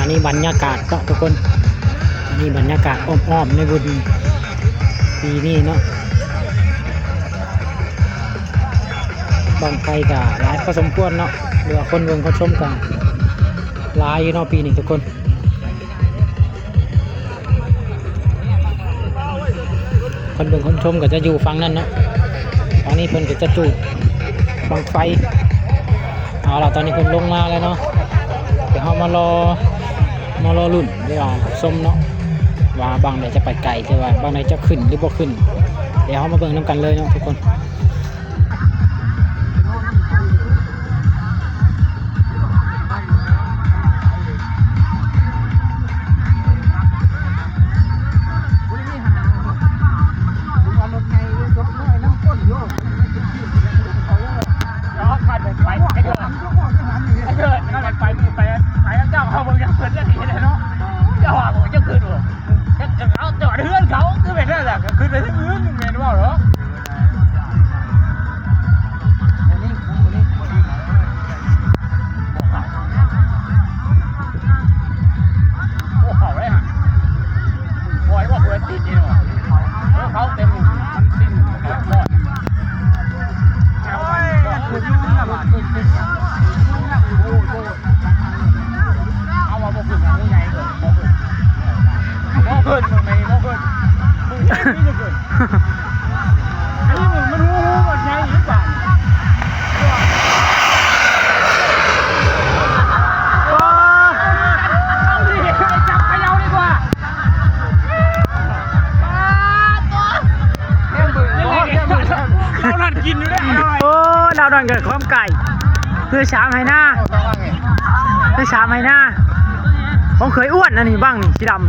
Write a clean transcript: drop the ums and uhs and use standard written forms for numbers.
อันนี้บรรยากาศเนาะทุกคนอันนี้บรรยากาศอ้อมๆในบุญปีนี้เนาะบางไฟกับหลายพอสมควรเนาะเหลือคนเบิ่งคนชมกันหลายอยู่เนาะปีนี้ทุกคนคนเบิ่งคนชมก็จะอยู่ฝั่งนั้นเนาะฝั่งนี้เพิ่นก็จะจุดบางไฟเอาล่ะตอนนี้เพิ่นลงมาแล้วเนาะเดี๋ยวเรามารอรุ่นเดี๋ยวส้มเนาะว่าบางไหนจะไปไกลใช่ป่ะบางไหนจะขึ้นหรือบ่ขึ้นเดี๋ยวเรามาเบิ่งน้ำกันเลยเนาะทุกคนเราดอนเกิดความไก่คือช้างไฮหน้าคือช้างไฮหน้าผมเคยอ้วนอันนี้บ้างนี่สีดำ